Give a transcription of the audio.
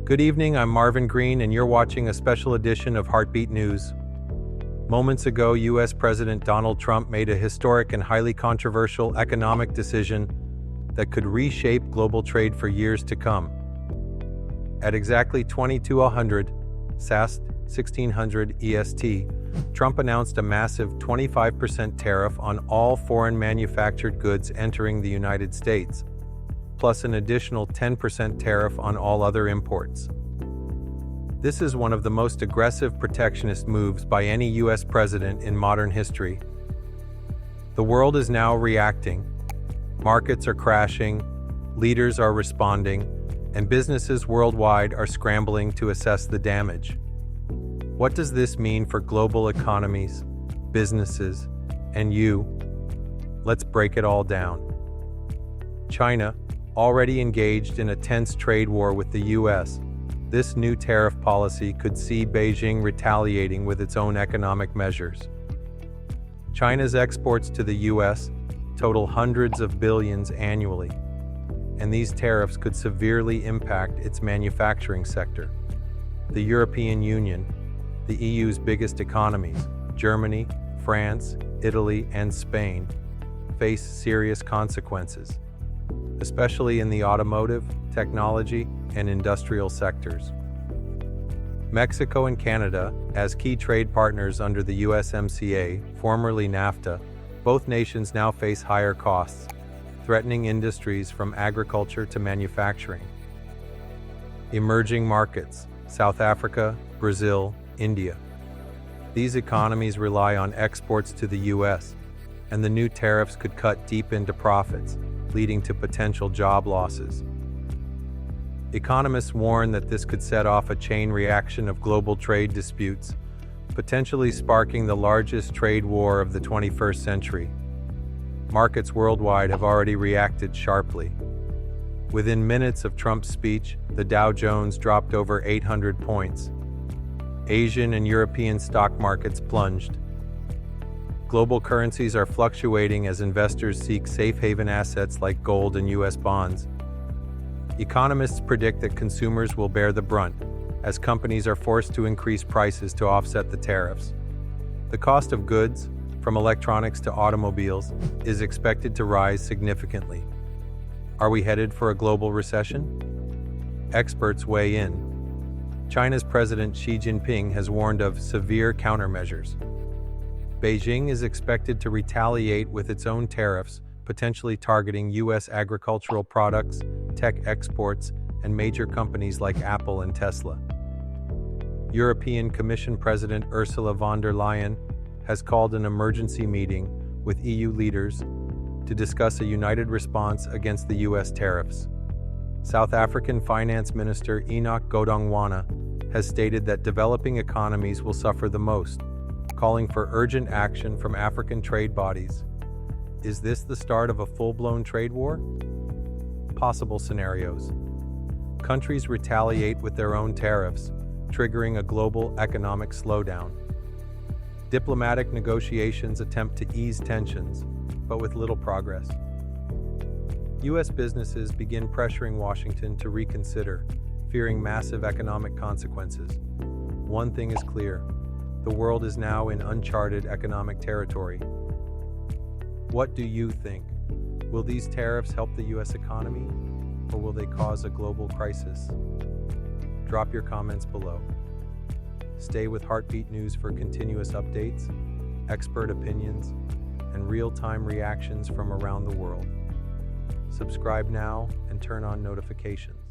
Good evening, I'm Marvin Green, and you're watching a special edition of Heartbeat News. Moments ago, U.S. President Donald Trump made a historic and highly controversial economic decision that could reshape global trade for years to come. At exactly 2200 SAST 1600 EST, Trump announced a massive 25% tariff on all foreign manufactured goods entering the United States, plus an additional 10% tariff on all other imports. This is one of the most aggressive protectionist moves by any U.S. president in modern history. The world is now reacting. Markets are crashing, leaders are responding, and businesses worldwide are scrambling to assess the damage. What does this mean for global economies, businesses, and you? Let's break it all down. China, already engaged in a tense trade war with the U.S., this new tariff policy could see Beijing retaliating with its own economic measures. China's exports to the U.S. total hundreds of billions annually, and these tariffs could severely impact its manufacturing sector. The European Union, the EU's biggest economies, Germany, France, Italy, and Spain, face serious consequences, especially in the automotive, technology, and industrial sectors. Mexico and Canada, as key trade partners under the USMCA, formerly NAFTA, both nations now face higher costs, threatening industries from agriculture to manufacturing. Emerging markets, South Africa, Brazil, India. These economies rely on exports to the U.S., and the new tariffs could cut deep into profits, leading to potential job losses. Economists warn that this could set off a chain reaction of global trade disputes, potentially sparking the largest trade war of the 21st century. Markets worldwide have already reacted sharply. Within minutes of Trump's speech, the Dow Jones dropped over 800 points. Asian and European stock markets plunged. Global currencies are fluctuating as investors seek safe haven assets like gold and U.S. bonds. Economists predict that consumers will bear the brunt, as companies are forced to increase prices to offset the tariffs. The cost of goods, from electronics to automobiles, is expected to rise significantly. Are we headed for a global recession? Experts weigh in. China's President Xi Jinping has warned of severe countermeasures. Beijing is expected to retaliate with its own tariffs, potentially targeting U.S. agricultural products, tech exports, and major companies like Apple and Tesla. European Commission President Ursula von der Leyen has called an emergency meeting with EU leaders to discuss a united response against the U.S. tariffs. South African Finance Minister Enoch Godongwana has stated that developing economies will suffer the most, calling for urgent action from African trade bodies. Is this the start of a full-blown trade war? Possible scenarios. Countries retaliate with their own tariffs, triggering a global economic slowdown. Diplomatic negotiations attempt to ease tensions, but with little progress. U.S. businesses begin pressuring Washington to reconsider, fearing massive economic consequences. One thing is clear: the world is now in uncharted economic territory. What do you think? Will these tariffs help the U.S. economy, or will they cause a global crisis? Drop your comments below. Stay with Heartbeat News for continuous updates, expert opinions, and real-time reactions from around the world. Subscribe now and turn on notifications.